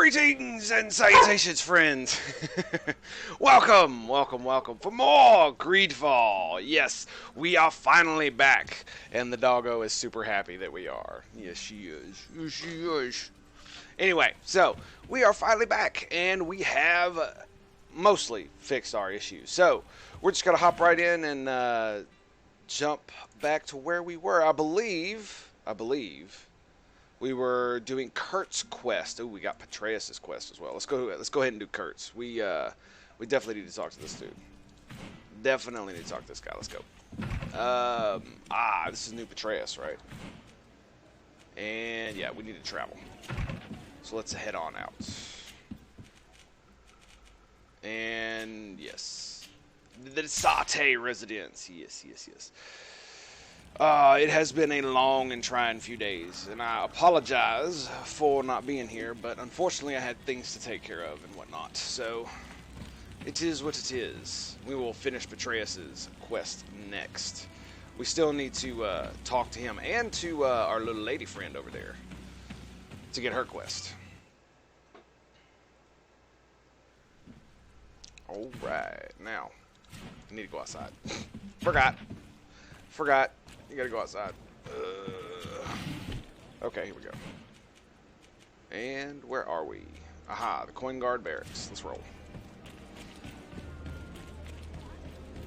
Greetings and salutations, friends. welcome for more GreedFall. Yes, we are finally back, and the doggo is super happy that we are. Yes, she is. Yes, she is. Anyway, so we are finally back, and we have mostly fixed our issues. So we're just gonna hop right in and jump back to where we were. I believe we were doing Kurt's quest. Oh, we got Patreus's quest as well. Let's go ahead and do Kurt's. We definitely need to talk to this dude. Definitely need to talk to this guy. Let's go. This is new Patreus, right? And yeah, we need to travel. So let's head on out. And yes, the Satay residence. Yes. It has been a long and trying few days, and I apologize for not being here, but unfortunately I had things to take care of and whatnot, so it is what it is. We will finish Patreus's quest next. We still need to talk to him and to our little lady friend over there to get her quest. Alright, now, I need to go outside. Forgot. You gotta go outside. Okay, here we go. And where are we? Aha, the Coin Guard Barracks. Let's roll.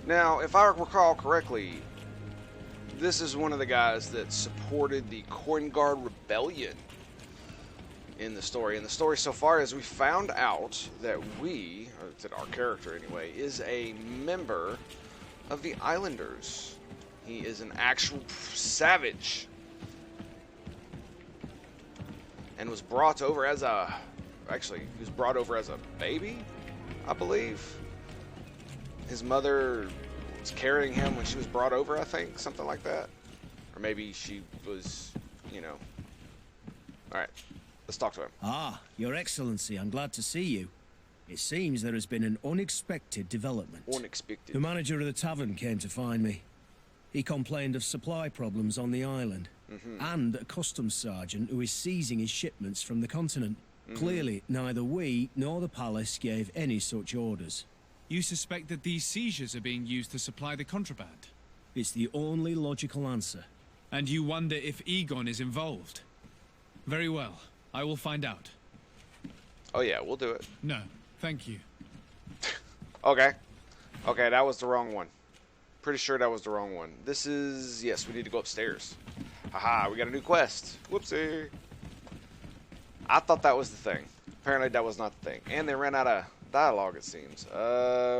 Now, if I recall correctly, this is one of the guys that supported the Coin Guard Rebellion in the story. And the story so far is we found out that that our character anyway, is a member of the Islanders. He is an actual savage and was brought over as a baby, I believe. His mother was carrying him when she was brought over, I think, something like that. Or maybe she was, Alright, let's talk to him. Ah, Your Excellency, I'm glad to see you. It seems there has been an unexpected development. Unexpected. The manager of the tavern came to find me. He complained of supply problems on the island, and a customs sergeant who is seizing his shipments from the continent. Clearly, neither we nor the palace gave any such orders. You suspect that these seizures are being used to supply the contraband? It's the only logical answer. And you wonder if Egon is involved? Very well, I will find out. Oh yeah, we'll do it. No, thank you. Okay, that was the wrong one. Pretty sure that was the wrong one. This is... Yes, we need to go upstairs. Haha, we got a new quest. Whoopsie. I thought that was the thing. Apparently that was not the thing. And they ran out of dialogue, it seems.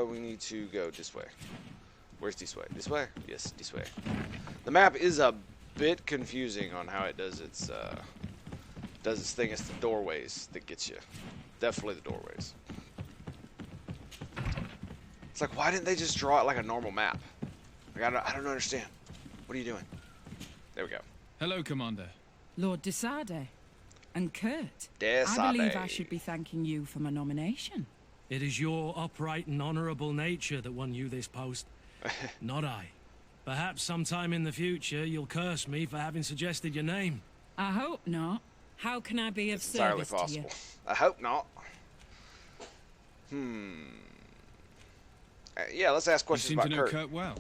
We need to go this way. Where's this way? This way? Yes, this way. The map is a bit confusing on how it does its thing. It's the doorways that gets you. Definitely the doorways. It's like, why didn't they just draw it like a normal map? Like, I don't understand. What are you doing? There we go. Hello, Commander. Lord Desade. And Kurt. Desade. I believe I should be thanking you for my nomination. It is your upright and honourable nature that won you this post, not I. Perhaps sometime in the future you'll curse me for having suggested your name. I hope not. How can I be of It's entirely service to you? possible. I hope not. Yeah, let's ask You questions seem about to know Kurt. Kurt well.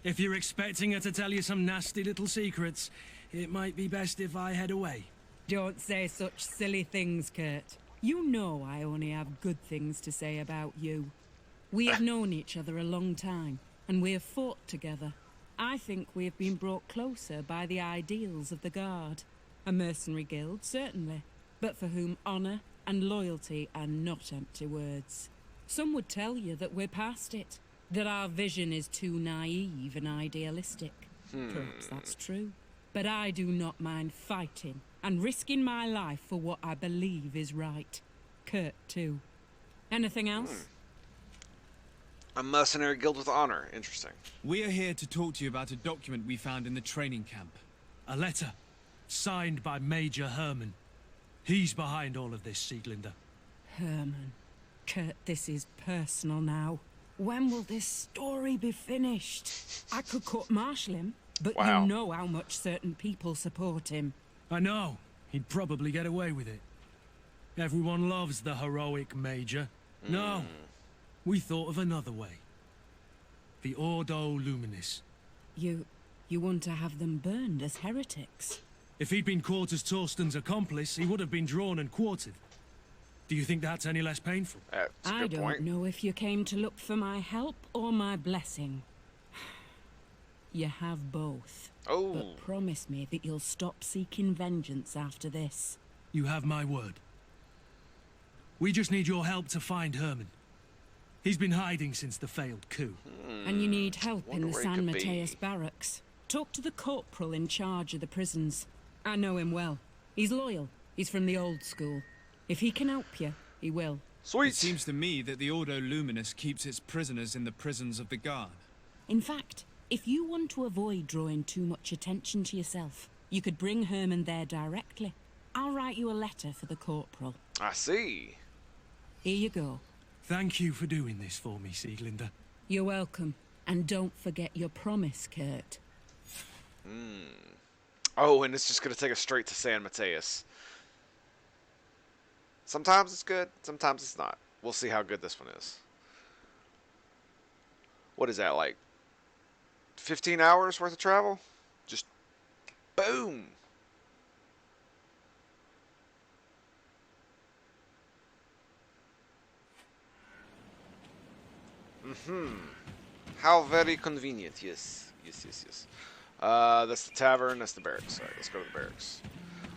If you're expecting her to tell you some nasty little secrets, it might be best if I head away. Don't say such silly things, Kurt. You know I only have good things to say about you. We have known each other a long time, and we have fought together. I think we have been brought closer by the ideals of the Guard. A mercenary guild, certainly, but for whom honour and loyalty are not empty words. Some would tell you that we're past it, that our vision is too naive and idealistic. Perhaps that's true. But I do not mind fighting and risking my life for what I believe is right. Kurt, too. Anything else? A mercenary guild with honor. Interesting. We are here to talk to you about a document we found in the training camp. A letter, signed by Major Herman. He's behind all of this, Sieglinder. Herman. Kurt, this is personal now. When will this story be finished? I could court-martial him, but Wow. you know how much certain people support him. I know. He'd probably get away with it. Everyone loves the heroic Major. No, we thought of another way. The Ordo Luminis. You want to have them burned as heretics? If he'd been caught as Torsten's accomplice, he would have been drawn and quartered. Do you think that's any less painful? That's a I good don't point. know if you came to look for my help or my blessing. You have both. Oh. But promise me that you'll stop seeking vengeance after this. You have my word. We just need your help to find Herman. He's been hiding since the failed coup. And you need help in Wonder the where he San could Mateus be. barracks. Talk to the corporal in charge of the prisons. I know him well. He's loyal. He's from the old school. If he can help you, he will. Sweet. It seems to me that the Ordo Luminous keeps its prisoners in the prisons of the guard. In fact, if you want to avoid drawing too much attention to yourself, you could bring Herman there directly. I'll write you a letter for the corporal. I see. Here you go. Thank you for doing this for me, Sieglinde. You're welcome. And don't forget your promise, Kurt. Oh, and it's just going to take us straight to San Mateus. Sometimes it's good, sometimes it's not. We'll see how good this one is. What is that, like 15 hours worth of travel? Just boom. How very convenient. Yes. That's the tavern. That's the barracks. All right, let's go to the barracks.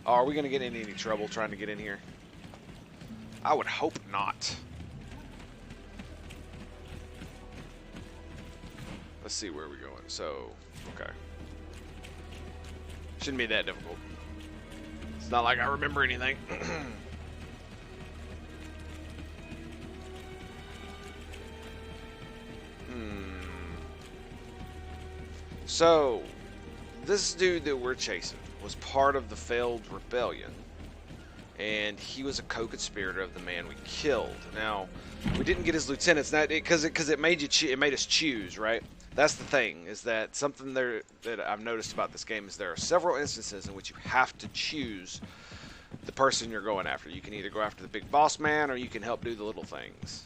Oh, are we going to get in any trouble trying to get in here? I would hope not. Let's see where we're going. So, okay. Shouldn't be that difficult. It's not like I remember anything. So, this dude that we're chasing was part of the failed rebellion, and he was a co-conspirator of the man we killed. Now, we didn't get his lieutenants, not because it made us choose, right? That's the thing, is that something there that I've noticed about this game is there are several instances in which you have to choose the person you're going after. You can either go after the big boss man, or you can help do the little things.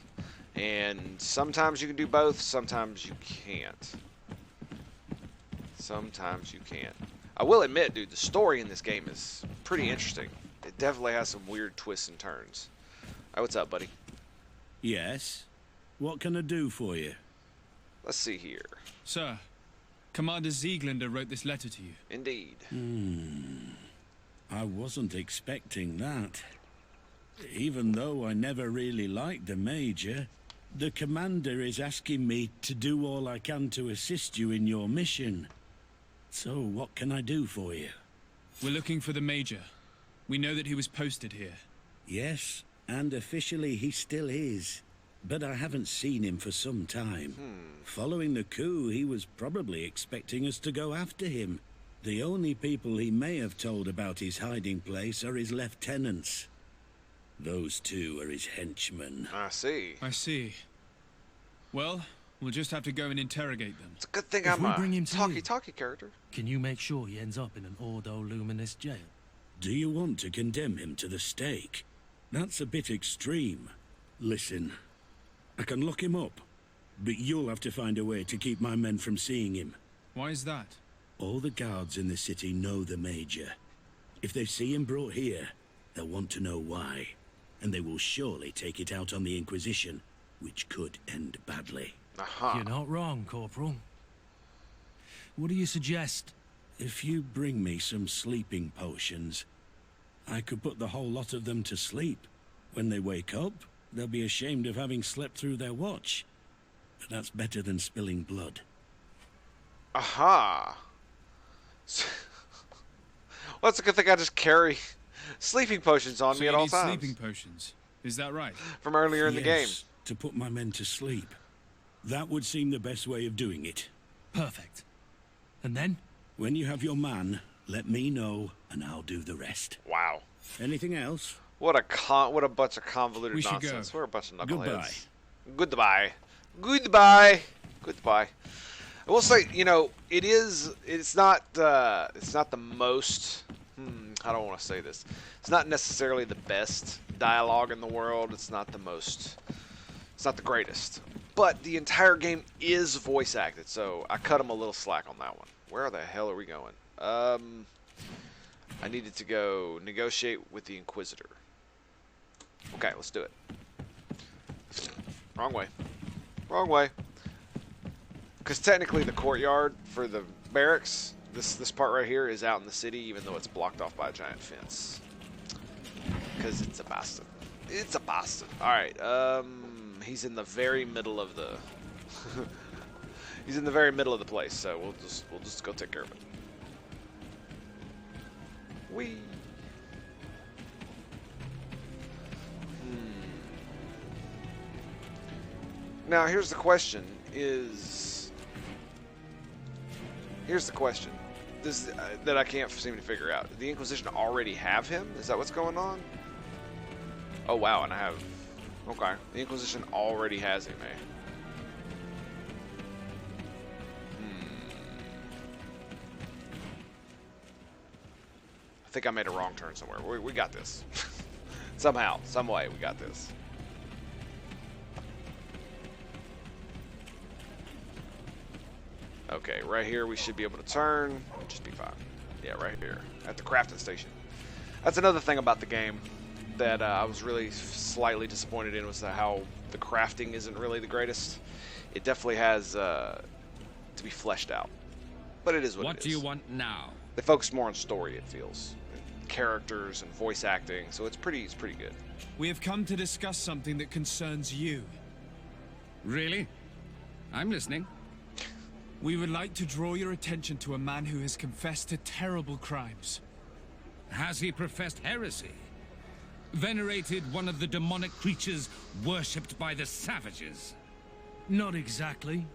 And sometimes you can do both, sometimes you can't. Sometimes you can't. I will admit, dude, the story in this game is pretty interesting. It definitely has some weird twists and turns. Hey, what's up, buddy? Yes? What can I do for you? Let's see here. Sir, Commander Sieglinde wrote this letter to you. Indeed. I wasn't expecting that. Even though I never really liked the Major, the Commander is asking me to do all I can to assist you in your mission. So, what can I do for you? We're looking for the Major. We know that he was posted here. Yes, and officially he still is. But I haven't seen him for some time. Following the coup, he was probably expecting us to go after him. The only people he may have told about his hiding place are his lieutenants. Those two are his henchmen. I see. I see. Well, we'll just have to go and interrogate them. It's a good thing If I'm we a bring him to you- talky character. Can you make sure he ends up in an Ordo Luminis jail? Do you want to condemn him to the stake? That's a bit extreme. Listen, I can lock him up, but you'll have to find a way to keep my men from seeing him. Why is that? All the guards in the city know the Major. If they see him brought here, they'll want to know why. And they will surely take it out on the Inquisition, which could end badly. Aha. You're not wrong, Corporal. What do you suggest? If you bring me some sleeping potions, I could put the whole lot of them to sleep. When they wake up, they'll be ashamed of having slept through their watch. But that's better than spilling blood. Aha. Well, it's a good thing I just carry sleeping potions on So me you at all need times. sleeping potions. Is that right? From earlier in the game. Yes, to put my men to sleep. That would seem the best way of doing it. Perfect. And then? When you have your man, let me know, and I'll do the rest. Wow. Anything else? What a bunch of convoluted We should nonsense. go. We're a bunch of Goodbye. knuckleheads. Goodbye. Goodbye. Goodbye. I will say, you know, it's not the most I don't want to say this. It's not necessarily the best dialogue in the world. It's not the most. It's not the greatest. But the entire game is voice acted, so I cut him a little slack on that one. Where the hell are we going? I needed to go negotiate with the Inquisitor. Okay, let's do it. Wrong way. Wrong way. Because technically the courtyard for the barracks, this part right here, is out in the city, even though it's blocked off by a giant fence. Because it's a bastard. It's a bastard. Alright, he's in the very middle of the... he's in the very middle of the place, so we'll just go take care of it. Whee! Now, here's the question, Here's the question. This that I can't seem to figure out. Did the Inquisition already have him? Is that what's going on? Oh, wow, and I have... Okay. The Inquisition already has him, eh? I think I made a wrong turn somewhere. We got this. Somehow, some way, we got this. Okay, right here we should be able to turn. Just be fine. Yeah, right here at the crafting station. That's another thing about the game that I was really slightly disappointed in, was how the crafting isn't really the greatest. It definitely has to be fleshed out, but it is what it is. What do you want now? They focus more on story, it feels, and characters and voice acting, so it's pretty good. We have come to discuss something that concerns you. Really? I'm listening. We would like to draw your attention to a man who has confessed to terrible crimes. Has he professed heresy? Venerated one of the demonic creatures worshipped by the savages? Not exactly.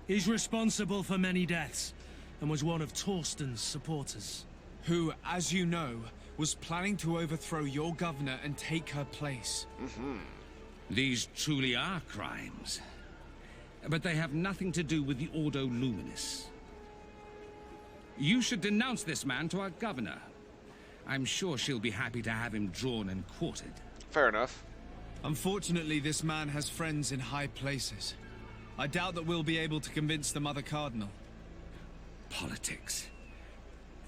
He's responsible for many deaths, and was one of Torsten's supporters. Who, as you know, was planning to overthrow your governor and take her place. These truly are crimes. But they have nothing to do with the Ordo Luminis. You should denounce this man to our governor. I'm sure she'll be happy to have him drawn and quartered. Fair enough. Unfortunately, this man has friends in high places. I doubt that we'll be able to convince the Mother Cardinal. Politics.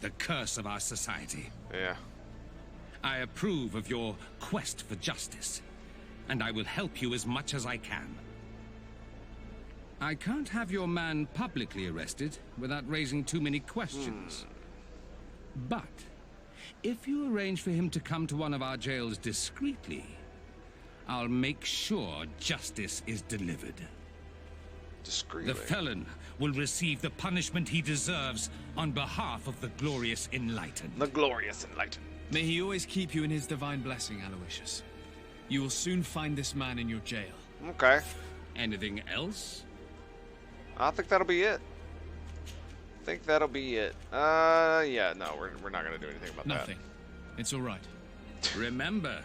The curse of our society. Yeah. I approve of your quest for justice, and I will help you as much as I can. I can't have your man publicly arrested without raising too many questions. But if you arrange for him to come to one of our jails discreetly, I'll make sure justice is delivered. Discreetly. The felon will receive the punishment he deserves on behalf of the glorious enlightened. The glorious enlightened. May he always keep you in his divine blessing, Aloysius. You will soon find this man in your jail. Okay. Anything else? I think that'll be it. Yeah, no, we're not gonna do anything about Nothing. It's all right. Remember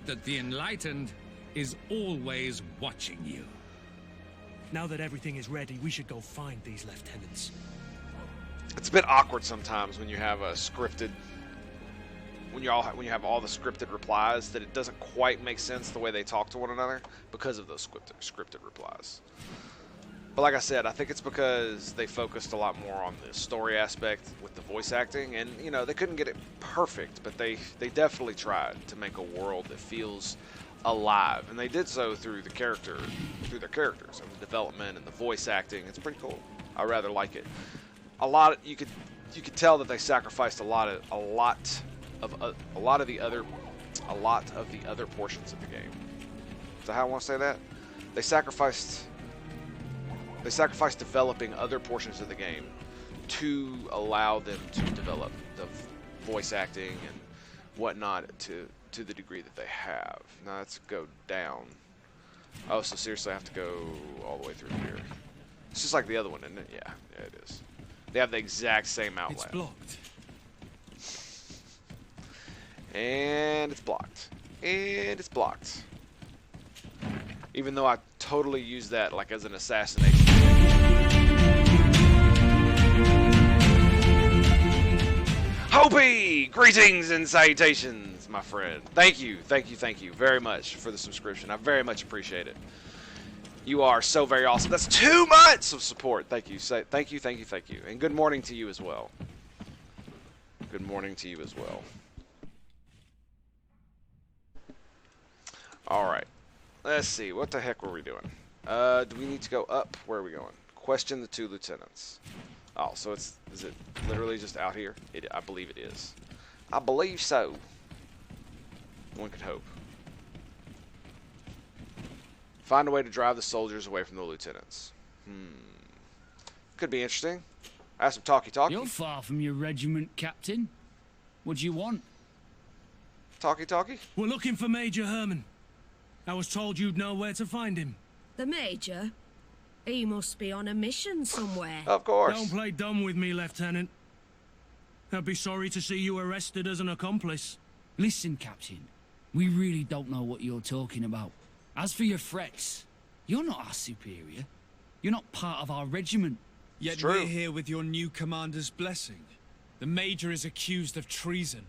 that the enlightened is always watching you. Now that everything is ready, we should go find these lieutenants. that. It's a bit awkward sometimes when you have a scripted, when you have all the scripted replies, that it doesn't quite make sense the way they talk to one another because of those scripted replies. But like I said, I think it's because they focused a lot more on the story aspect with the voice acting, and you know, they couldn't get it perfect, but they definitely tried to make a world that feels alive, and they did so through their characters and the development and the voice acting. It's pretty cool. I rather like it. You could tell that they sacrificed a lot of the other portions of the game. Is that how I want to say that? They sacrificed developing other portions of the game to allow them to develop the voice acting and whatnot to the degree that they have. Now let's go down. Oh, so seriously I have to go all the way through here. It's just like the other one, isn't it? Yeah, it is. They have the exact same outline. It's blocked. And it's blocked. And it's blocked. Even though I totally use that like as an assassination. Hopi, greetings and salutations, my friend. Thank you very much for the subscription. I very much appreciate it. You are so very awesome. That's 2 months of support. Thank you. Thank you. And good morning to you as well. Good morning to you as well. Alright. Let's see. What the heck were we doing? Do we need to go up? Where are we going? Question the 2 lieutenants. Oh, so is it literally just out here? I believe it is. I believe so. One could hope. Find a way to drive the soldiers away from the lieutenants. Could be interesting. Ask some talkie-talkie. You're far from your regiment, Captain. What do you want? Talkie-talkie? We're looking for Major Herman. I was told you'd know where to find him. The Major? He must be on a mission somewhere. Of course. Don't play dumb with me, Lieutenant. I'd be sorry to see you arrested as an accomplice. Listen, Captain. We really don't know what you're talking about. As for your threats, you're not our superior. You're not part of our regiment. Yet we're here with your new commander's blessing. The Major is accused of treason.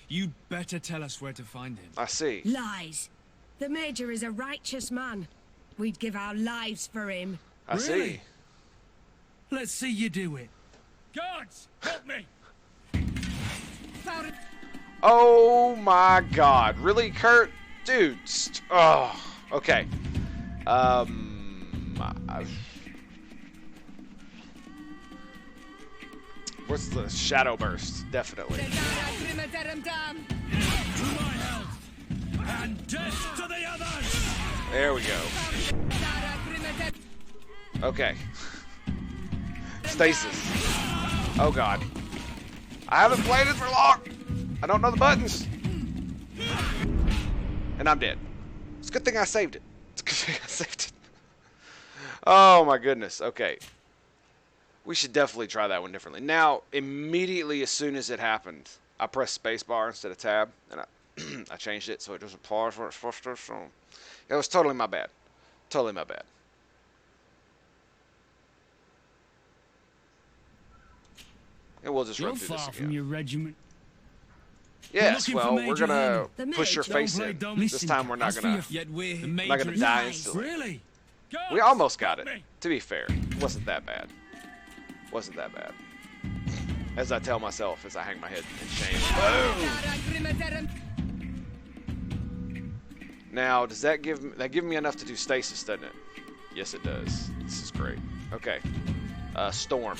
You'd better tell us where to find him. I see. Lies. The Major is a righteous man. We'd give our lives for him. I see. Let's see you do it. Guards, help me! Oh my God! Really, Kurt? Dude. Oh. Okay. What's the shadow burst? Definitely. And death to the others! There we go. Okay. Stasis. Oh God. I haven't played it for long. I don't know the buttons. And I'm dead. It's a good thing I saved it. It's a good thing I saved it. Oh my goodness. Okay. We should definitely try that one differently. Now, immediately as soon as it happened, I pressed spacebar instead of tab, and I changed it so it doesn't pause when it's supposed to. So it was totally my bad. Totally my bad. And we'll just run through this again. From your regiment. Yes, well, we're gonna push your face in. Listen, this time we're not gonna. Yet we're I'm not gonna die instantly. Really? We almost got it. To be fair, it wasn't that bad. Wasn't that bad. As I tell myself as I hang my head in shame. Boom! Now, does that give me enough to do stasis, doesn't it? Yes, it does. This is great. Okay. Storm.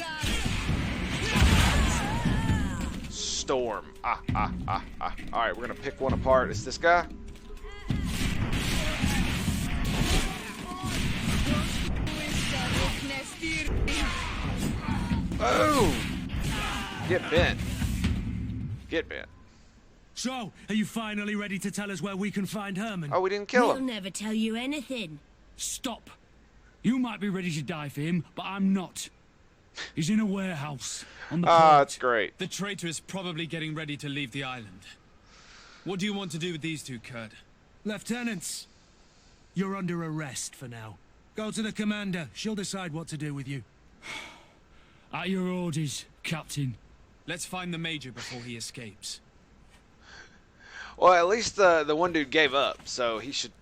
Storm. Alright, we're gonna pick one apart. It's this guy. Boom! Get bent. Get bent. So, are you finally ready to tell us where we can find Herman? Oh, we didn't kill We'll him. never tell you anything. Stop. You might be ready to die for him, but I'm not. He's in a warehouse on the port. That's great. The traitor is probably getting ready to leave the island. What do you want to do with these two, Kurt? Lieutenants, you're under arrest for now. Go to the commander. She'll decide what to do with you. At your orders, Captain. Let's find the Major before he escapes. Well, at least the one dude gave up, so he should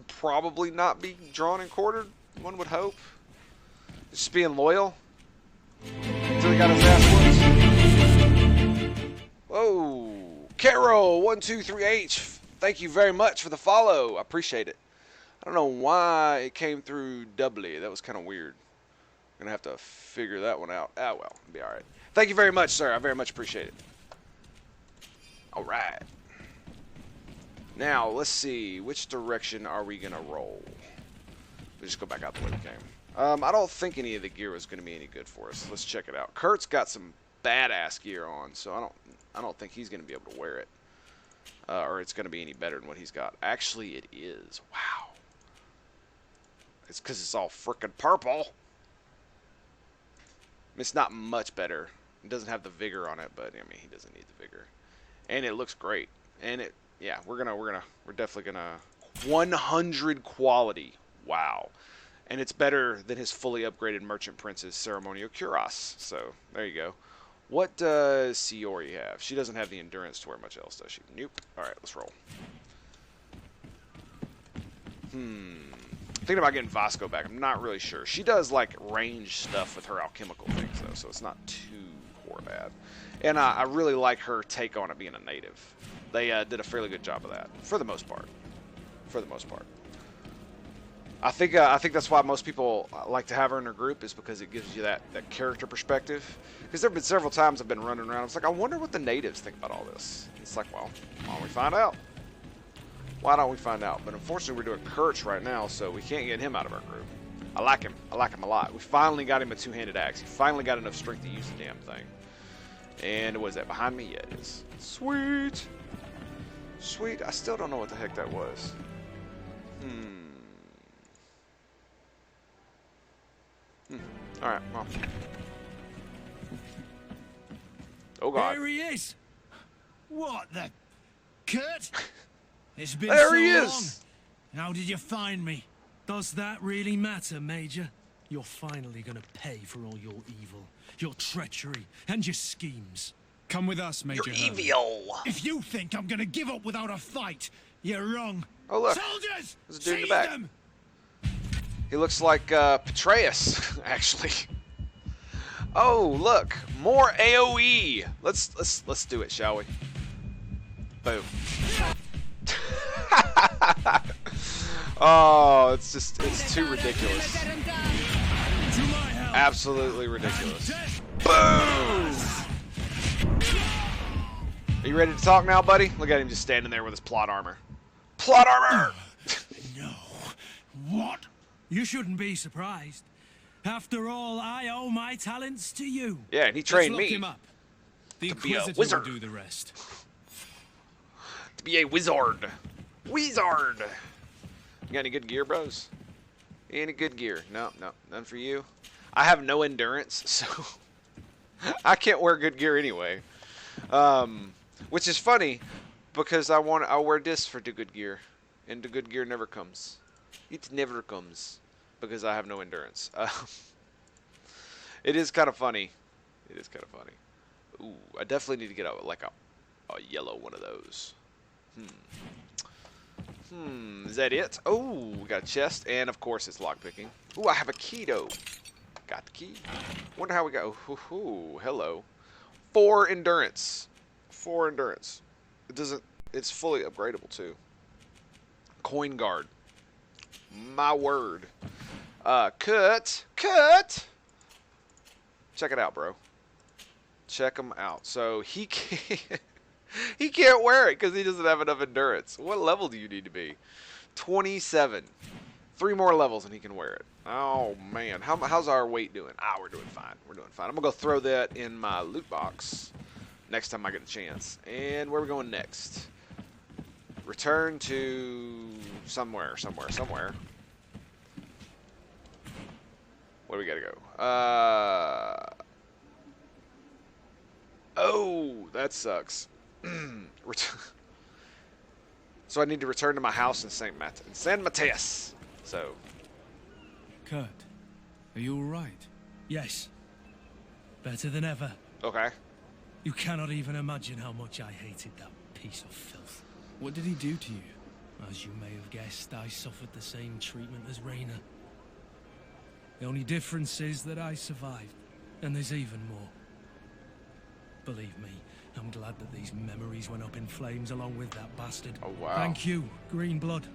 probably not be drawn and quartered, one would hope. Just being loyal. Until he got his ass whooped. Whoa. Caro1238, thank you very much for the follow. I appreciate it. I don't know why it came through doubly. That was kind of weird. I'm going to have to figure that one out. Ah, well, it'll be alright. Thank you very much, sir. I very much appreciate it. Alright. Now, let's see. Which direction are we going to roll? We'll just go back out the way we came. I don't think any of the gear is going to be any good for us. Let's check it out. Kurt's got some badass gear on, so I don't think he's going to be able to wear it. Or it's going to be any better than what he's got. Actually, it is. Wow. It's because it's all frickin' purple. It's not much better. It doesn't have the vigor on it, but I mean, he doesn't need the vigor. And it looks great. And it, yeah, we're definitely gonna 100 quality. Wow. And it's better than his fully upgraded Merchant Prince's Ceremonial Cuirass. So there you go. What does Siori have? She doesn't have the endurance to wear much else, does she? Nope. Alright, let's roll. Thinking about getting Vasco back. I'm not really sure. She does, like, range stuff with her alchemical things, though, so it's not too bad. And I really like her take on it being a native. They did a fairly good job of that, for the most part. For the most part. I think that's why most people like to have her in their group, is because it gives you that character perspective. Because there have been several times I've been running around. I was like, I wonder what the natives think about all this. It's like, well, why don't we find out? Why don't we find out? But unfortunately, we're doing Kurtz right now, so we can't get him out of our group. I like him. I like him a lot. We finally got him a two-handed axe. He finally got enough strength to use the damn thing. And what is that? Behind me? Yeah, it is. Sweet. Sweet. I still don't know what the heck that was. Alright, well. Oh, God. There he is! What the... Kurt? It's been There so he long. is! How did you find me? Does that really matter, Major? You're finally gonna pay for all your evil, your treachery, and your schemes. Come with us, Major. You're evil! If you think I'm gonna give up without a fight, you're wrong. Oh, look. Soldiers! There's a dude in the Seize back. them! He looks like Petraeus, actually. Oh, look, more AOE. Let's do it, shall we? Boom. Oh, it's too ridiculous. Absolutely ridiculous. Boom! Are you ready to talk now, buddy? Look at him just standing there with his plot armor. Plot armor! No. What? You shouldn't be surprised. After all, I owe my talents to you. Yeah, and he trained Let's lock me him up. The to be a Inquisitor wizard. will do the rest. To be a wizard. Wizard! You got any good gear, bros? Any good gear? No, none for you. I have no endurance, so I can't wear good gear anyway. Which is funny, because I'll wear this for the good gear, and the good gear never comes. It never comes because I have no endurance. It is kind of funny. It is kind of funny. Ooh, I definitely need to get a yellow one of those. Is that it? Oh, we got a chest, and of course it's lockpicking. Ooh, I have a key though. Got the key. Wonder how we got. Ooh, hello. 4 endurance. 4 endurance. It doesn't. It's fully upgradable too. Coin guard. My word. Cut. Check it out, bro. Check him out. So he can't. He can't wear it because he doesn't have enough endurance. What level do you need to be? 27. 3 more levels and he can wear it. Oh, man. How's our weight doing? Ah, we're doing fine. We're doing fine. I'm going to go throw that in my loot box next time I get a chance. And where are we going next? Return to somewhere. Where do we got to go? Oh, that sucks. So I need to return to my house in San Mateus. So. Kurt, are you all right? Yes. Better than ever. Okay. You cannot even imagine how much I hated that piece of filth. What did he do to you? As you may have guessed, I suffered the same treatment as Raina. The only difference is that I survived, and there's even more. Believe me, I'm glad that these memories went up in flames along with that bastard. Oh, wow. Thank you, Green Blood.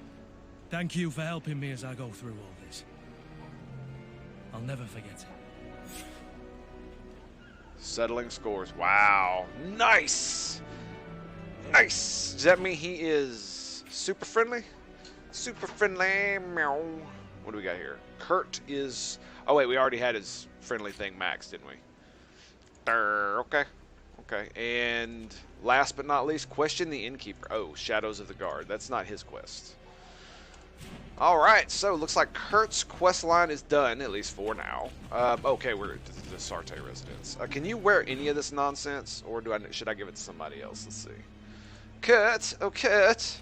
Thank you for helping me as I go through all this. I'll never forget it. Settling scores. Wow. Nice. Nice. Does that mean he is super friendly? Super friendly. Meow. What do we got here? Kurt is... Oh, wait. We already had his friendly thing maxed, didn't we? Okay. Okay. And last but not least, question the innkeeper. Oh, Shadows of the Guard. That's not his quest. Alright, so looks like Kurt's quest line is done, at least for now. Okay, we're at the Sarte residence. Can you wear any of this nonsense, or should I give it to somebody else? Let's see. Kurt! Oh, Kurt!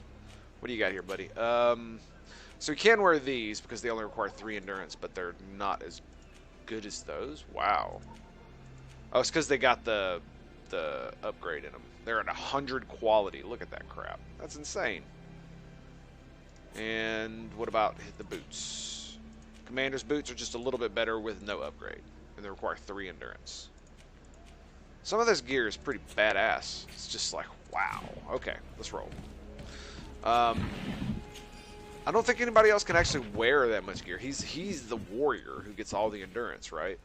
What do you got here, buddy? So you can wear these, because they only require 3 endurance, but they're not as good as those. Wow. Oh, it's because they got the upgrade in them. They're at 100 quality. Look at that crap. That's insane. And what about the boots? Commander's boots are just a little bit better with no upgrade. And they require 3 endurance. Some of this gear is pretty badass. It's just like, wow. Okay, let's roll. I don't think anybody else can actually wear that much gear. He's the warrior who gets all the endurance, right?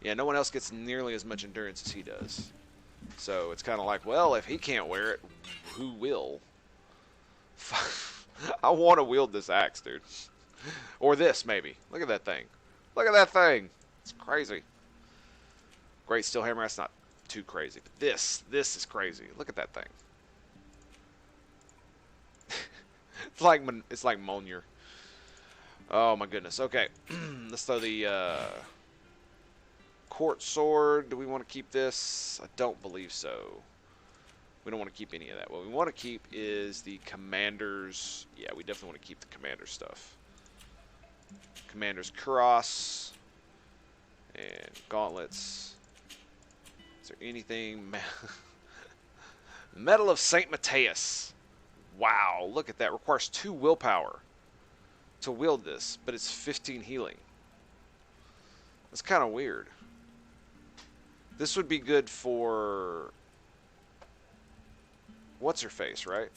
Yeah, no one else gets nearly as much endurance as he does. So it's kind of like, well, if he can't wear it, who will? I want to wield this axe, dude. Or this, maybe. Look at that thing. Look at that thing. It's crazy. Great steel hammer, that's not too crazy. But this is crazy. Look at that thing. It's like Mjolnir. Oh my goodness. Okay, let's throw the court sword. Do we want to keep this? I don't believe so. We don't want to keep any of that. What we want to keep is the commander's. Yeah, we definitely want to keep the commander's stuff. Commander's cuirass and gauntlets. Is there anything? Medal of Saint Matthias. Wow, look at that. Requires 2 willpower to wield this, but it's 15 healing. That's kind of weird. This would be good for what's her face, right?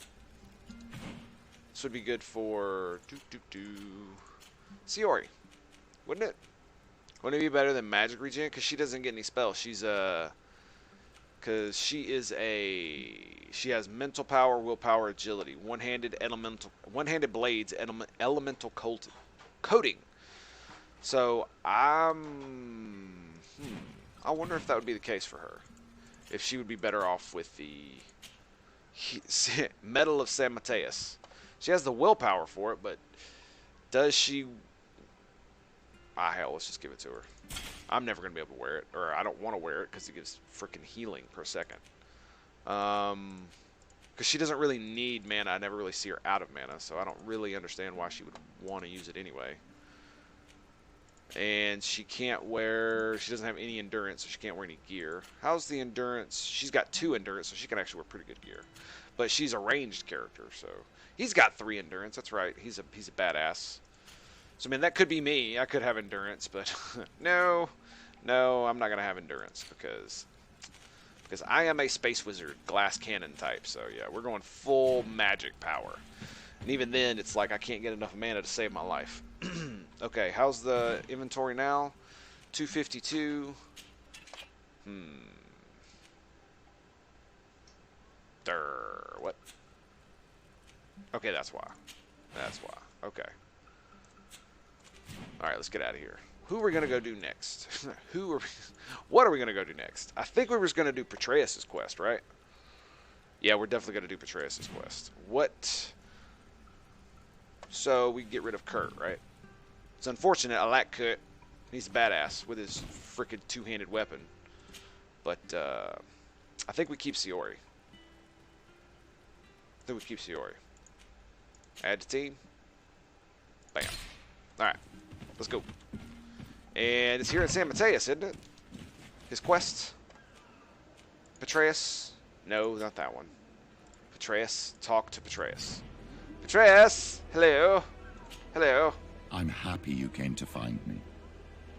This would be good for Siori, wouldn't it? Wouldn't it be better than magic regen? Because she doesn't get any spells. She's because she has mental power, willpower, agility, one-handed blades, elemental coating. So I wonder if that would be the case for her. If she would be better off with the Medal of San Mateus. She has the willpower for it, but does she? Ah, hell, let's just give it to her. I'm never going to be able to wear it, or I don't want to wear it because it gives freaking healing per second. Because she doesn't really need mana. I never really see her out of mana, so I don't really understand why she would want to use it anyway. And she can't wear, she doesn't have any endurance, so she can't wear any gear. How's the endurance? She's got 2 endurance, so she can actually wear pretty good gear. But she's a ranged character, so he's got 3 endurance. That's right. He's a badass. So I mean, that could be me. I could have endurance, but no, I'm not gonna have endurance because I am a space wizard, glass cannon type. So yeah, we're going full magic power. And even then, it's like I can't get enough mana to save my life. Okay, how's the inventory now? 252. What? Okay, that's why. That's why. Okay. Alright, let's get out of here. Who are we going to go do next? What are we going to go do next? I think we were just going to do Patreus' quest, right? Yeah, we're definitely going to do Patreus' quest. What? So, we get rid of Kurt, right? It's unfortunate. I like Kurt. He's a badass with his freaking 2-handed weapon. But, I think we keep Siori. Add to team. Bam. Alright. Let's go. And it's here in San Mateus, isn't it? His quest. Patreus. No, not that one. Patreus. Talk to Patreus. Patreus! Hello. Hello. I'm happy you came to find me.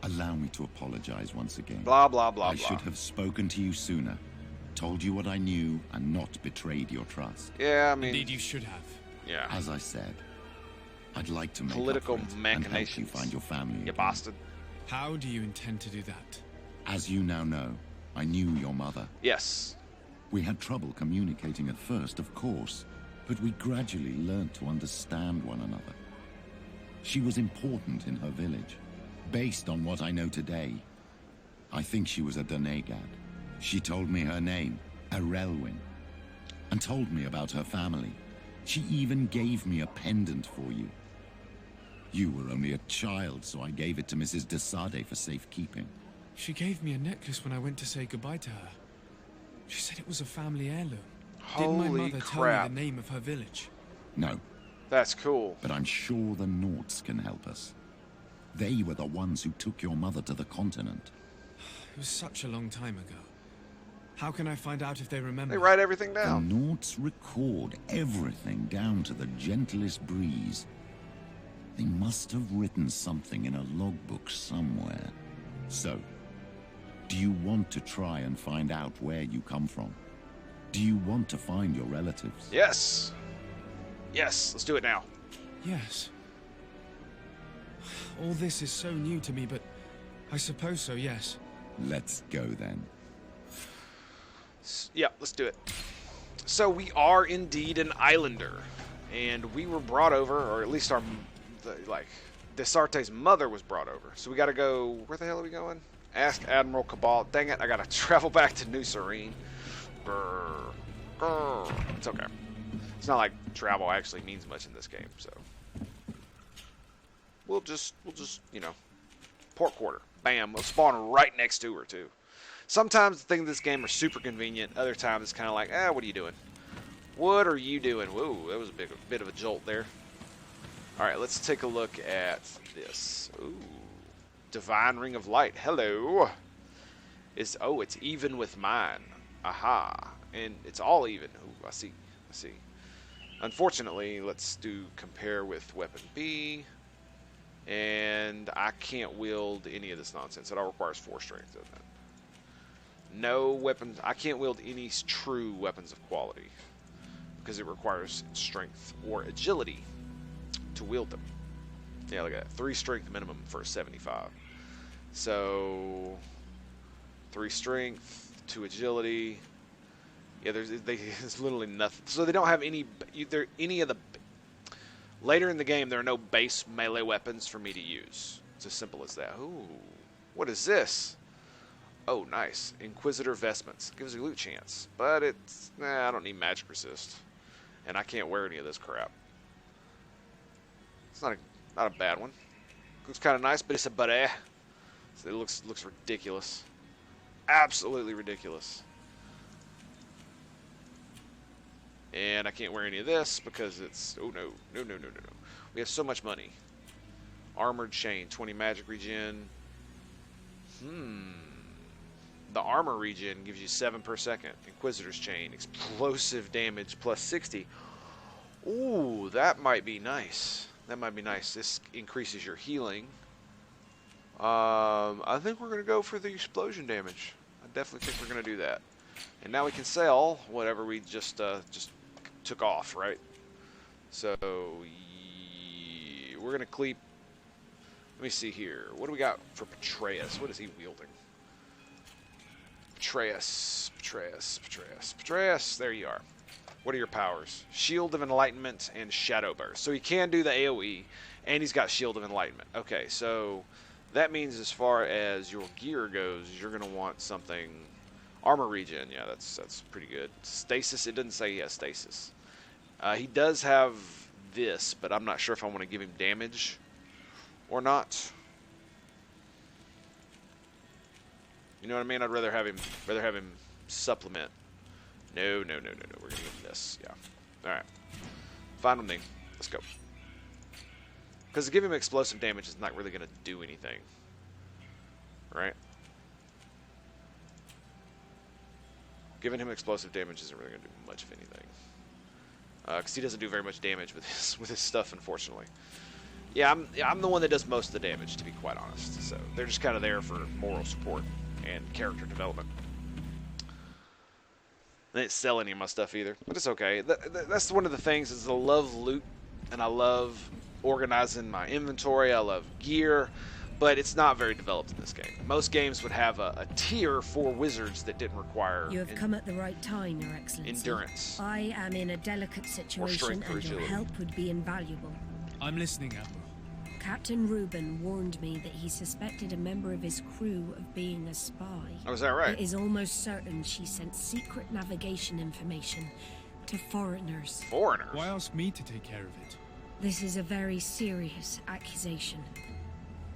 Allow me to apologize once again. Blah, blah, blah, I should have spoken to you sooner. Told you what I knew and not betrayed your trust. Yeah, I mean... Indeed you should have. Yeah. As I said, I'd like to make political up for it machinations. and help you find your family You again. bastard. How do you intend to do that? As you now know, I knew your mother. Yes. We had trouble communicating at first, of course, but we gradually learned to understand one another. She was important in her village. Based on what I know today, I think she was a Donegad. She told me her name, Arelwin, and told me about her family. She even gave me a pendant for you. You were only a child, so I gave it to Mrs. de Sade for safekeeping. She gave me a necklace when I went to say goodbye to her. She said it was a family heirloom. Did my mother tell you the name of her village? No. That's cool. But I'm sure the Norts can help us. They were the ones who took your mother to the continent. It was such a long time ago. How can I find out if they remember? They write everything The down. Nauts record everything down to the gentlest breeze. They must have written something in a logbook somewhere. So, do you want to try and find out where you come from? Do you want to find your relatives? Yes. Yes, let's do it now. Yes. All this is so new to me, but I suppose so, yes. Let's go then. Yeah, let's do it. So we are indeed an islander, and we were brought over, or at least Desarte's mother was brought over. So we got to go. Where the hell are we going? Ask Admiral Cabal. Dang it! I got to travel back to New Serene. Grr, grr. It's okay. It's not like travel actually means much in this game, so we'll just port quarter. Bam! We'll spawn right next to her too. Sometimes the things in this game are super convenient. Other times it's kind of like, what are you doing? What are you doing? Whoa, that was a bit of a jolt there. All right, let's take a look at this. Ooh, Divine Ring of Light. Hello. It's even with mine. Aha, and it's all even. Ooh, I see. Unfortunately, let's do compare with weapon B, and I can't wield any of this nonsense. It all requires 4 strength, doesn't it? No weapons. I can't wield any true weapons of quality because it requires strength or agility to wield them. Yeah, look at that. 3 strength minimum for a 75. So 3 strength, 2 agility. Yeah, there's literally nothing. So they don't have any of the. Later in the game, there are no base melee weapons for me to use. It's as simple as that. Ooh, what is this? Oh, nice. Inquisitor Vestments. Gives you a loot chance. But it's... I don't need magic resist. And I can't wear any of this crap. It's not a bad one. Looks kind of nice, but it's a beret. So it looks ridiculous. Absolutely ridiculous. And I can't wear any of this because it's... Oh, no. No. We have so much money. Armored Chain. 20 magic regen. The armor regen gives you 7 per second. Inquisitor's Chain, explosive damage plus 60. Ooh, that might be nice. This increases your healing. I think we're going to go for the explosion damage. I definitely think we're going to do that. And now we can sell whatever we just took off, right? So, we're going to cleep. Let me see here. What do we got for Patreus? What is he wielding? Patreus. There you are. What are your powers? Shield of Enlightenment and Shadow Burst. So he can do the AoE, and he's got Shield of Enlightenment. Okay, so that means as far as your gear goes, you're going to want something... Armor regen, yeah, that's pretty good. Stasis, it doesn't say he has stasis. He does have this, but I'm not sure if I want to give him damage or not. You know what I mean? I'd rather have him supplement. No. We're gonna give him this. Yeah. All right. Fine with me. Let's go. Because to give him explosive damage is not really gonna do anything, right? Giving him explosive damage isn't really gonna do much of anything. Because he doesn't do very much damage with his stuff, unfortunately. Yeah, I'm the one that does most of the damage, to be quite honest. So they're just kind of there for moral support and character development. I didn't sell any of my stuff either, but it's okay. That's one of the things is I love loot, and I love organizing my inventory. I love gear, but it's not very developed in this game. Most games would have a tier for wizards that didn't require... You have come at the right time, Your Excellency. Endurance. I am in a delicate situation, and your help would be invaluable. I'm listening, Admiral. Captain Reuben warned me that he suspected a member of his crew of being a spy. Oh, is that right? It is almost certain she sent secret navigation information to foreigners. Foreigners? Why ask me to take care of it? This is a very serious accusation.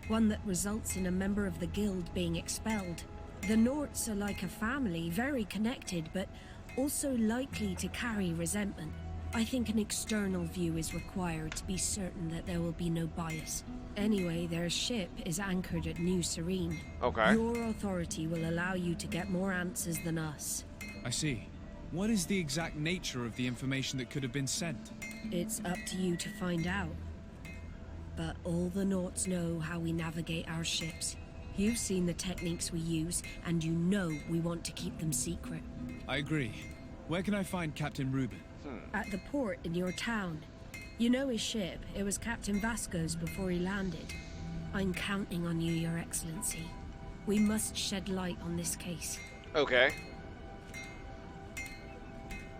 One that results in a member of the guild being expelled. The Norts are like a family, very connected, but also likely to carry resentment. I think an external view is required to be certain that there will be no bias. Anyway, their ship is anchored at New Serene. Okay. Your authority will allow you to get more answers than us. I see. What is the exact nature of the information that could have been sent? It's up to you to find out. But all the Naughts know how we navigate our ships. You've seen the techniques we use, and you know we want to keep them secret. I agree. Where can I find Captain Reuben? At the port in your town. You know his ship. It was Captain Vasco's before he landed. I'm counting on you, Your Excellency. We must shed light on this case. Okay.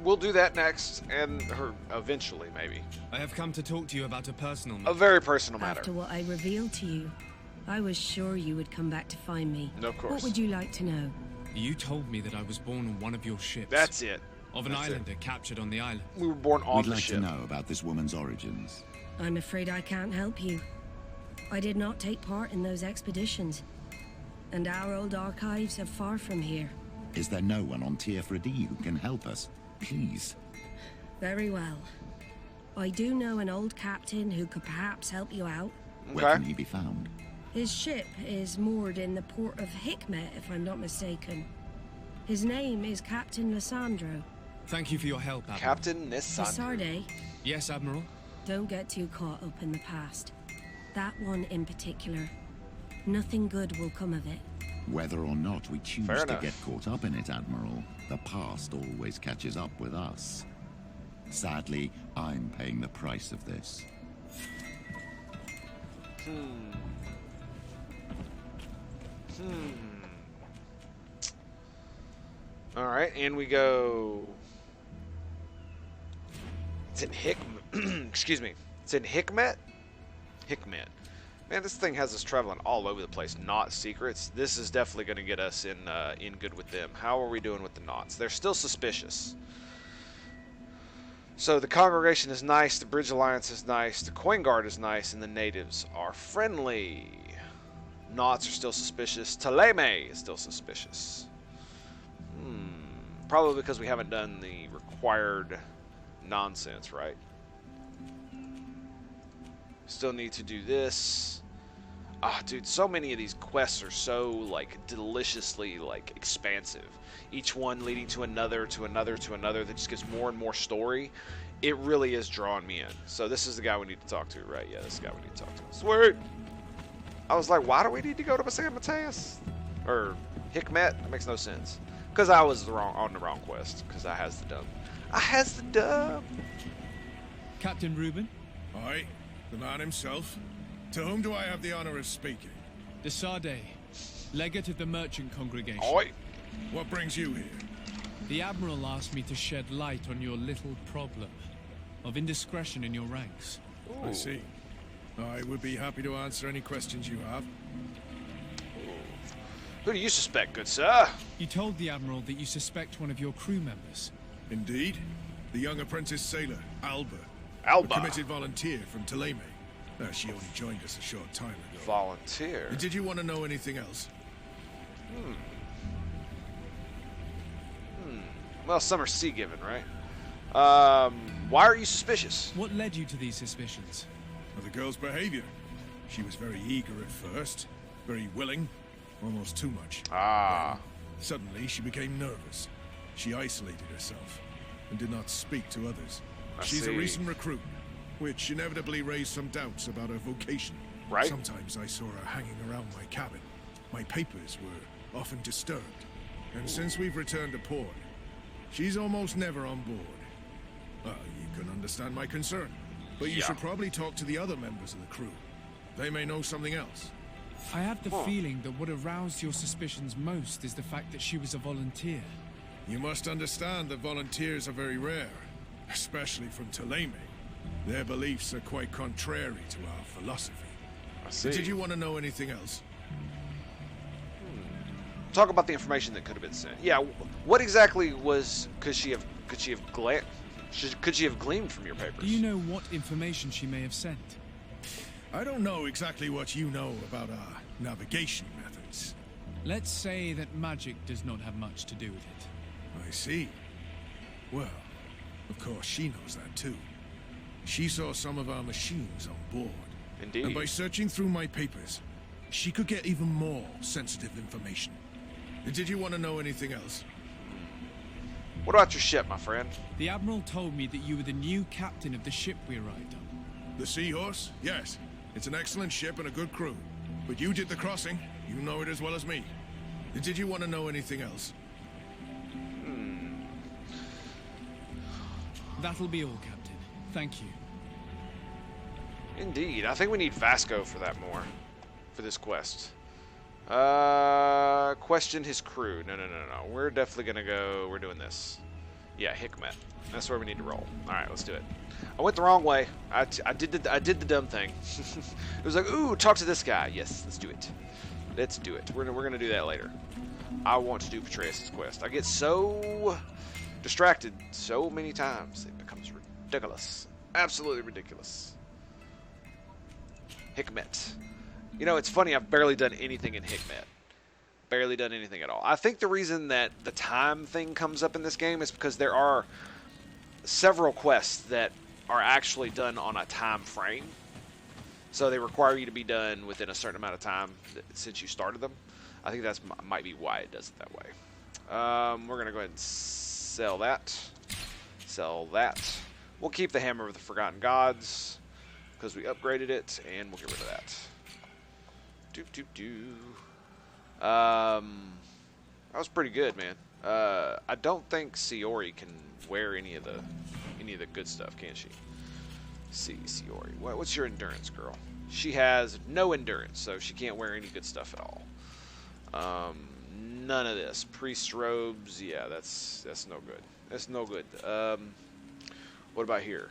We'll do that next, and eventually, maybe. I have come to talk to you about a personal A matter. very personal matter. After what I revealed to you, I was sure you would come back to find me. Of course. What would you like to know? You told me that I was born on one of your ships. That's it. Of an islander captured on the island. We were born on We'd the like ship. to know about this woman's origins. I'm afraid I can't help you. I did not take part in those expeditions. And our old archives are far from here. Is there no one on Teer Fradee who can help us? Please. Very well. I do know an old captain who could perhaps help you out. Where can he be found? His ship is moored in the port of Hikmet, if I'm not mistaken. His name is Captain Lissandro. Thank you for your help, Admiral. Captain Nissan. Sarde, Yes, Admiral? don't get too caught up in the past. That one in particular. Nothing good will come of it. Whether or not we choose Fair to enough. get caught up in it, Admiral, the past always catches up with us. Sadly, I'm paying the price of this. Alright, and we go... It's in Hikmet. Excuse me. It's in Hikmet? Hikmet. Man, this thing has us traveling all over the place. Not secrets. This is definitely going to get us in good with them. How are we doing with the knots? They're still suspicious. So the congregation is nice, the Bridge Alliance is nice, the Coin Guard is nice, and the natives are friendly. Knots are still suspicious. Taleme is still suspicious. Probably because we haven't done the required nonsense, right? Still need to do this. Ah, dude, so many of these quests are so, like, deliciously, like, expansive. Each one leading to another, to another, to another, that just gives more and more story. It really is drawing me in. So this is the guy we need to talk to, right? Yeah, this is the guy we need to talk to. Sweet! I was like, why do we need to go to San Mateus? Or Hikmet? That makes no sense. Because I was on the wrong quest. Because I has the dub. I has the dub! Captain Reuben? Aye, the man himself. To whom do I have the honor of speaking? De Sarde, legate of the merchant congregation. Oi! What brings you here? The Admiral asked me to shed light on your little problem of indiscretion in your ranks. I see. I would be happy to answer any questions you have. Who do you suspect, good sir? You told the Admiral that you suspect one of your crew members. Indeed. The young apprentice sailor, Alba. Alba. A committed volunteer from Taleme. She only joined us a short time ago. Volunteer? Did you want to know anything else? Well, some are sea-given, right? Why are you suspicious? What led you to these suspicions? Well, the girl's behavior. She was very eager at first, very willing, almost too much. Ah. Then, suddenly, she became nervous. She isolated herself and did not speak to others. She's a recent recruit, which inevitably raised some doubts about her vocation. Right. Sometimes I saw her hanging around my cabin. My papers were often disturbed. And since we've returned to port, she's almost never on board. Well, you can understand my concern. But you should probably talk to the other members of the crew. They may know something else. I have the feeling that what aroused your suspicions most is the fact that she was a volunteer. You must understand that volunteers are very rare, especially from Taleme. Their beliefs are quite contrary to our philosophy. I see. Did you want to know anything else? Talk about the information that could have been sent. Yeah, what exactly could she have gleaned from your papers? Do you know what information she may have sent? I don't know exactly what you know about our navigation methods. Let's say that magic does not have much to do with it. I see. Well, of Of course, she knows that too. She saw some of our machines on board. Indeed. And by searching through my papers, she could get even more sensitive information. Did you want to know anything else? What about your ship, my friend? The Admiral told me that you were the new captain of the ship we arrived on. The Seahorse? Yes. It's an excellent ship and a good crew. But you did the crossing. You know it as well as me. Did you want to know anything else? That'll be all, Captain. Thank you. Indeed. I think we need Vasco for that more. For this quest. Question his crew. No. We're definitely gonna go. We're doing this. Yeah, Hikmet. That's where we need to roll. All right, let's do it. I went the wrong way. I did the dumb thing. It was like, ooh, talk to this guy. Yes, let's do it. Let's do it. We're gonna do that later. I want to do Patreus' quest. I get so distracted so many times it becomes ridiculous. Absolutely ridiculous. Hikmet. You know, it's funny, I've barely done anything in Hikmet. Barely done anything at all. I think the reason that the time thing comes up in this game is because there are several quests that are actually done on a time frame. So they require you to be done within a certain amount of time since you started them. I think that's might be why it does it that way. We're going to go ahead and sell that. Sell that. We'll keep the Hammer of the Forgotten Gods because we upgraded it, and we'll get rid of that. That was pretty good, man. I don't think Siori can wear any of the good stuff, can she? See, Siori. What's your endurance, girl? She has no endurance, so she can't wear any good stuff at all. None of this. Priest robes, yeah, that's no good. That's no good. What about here?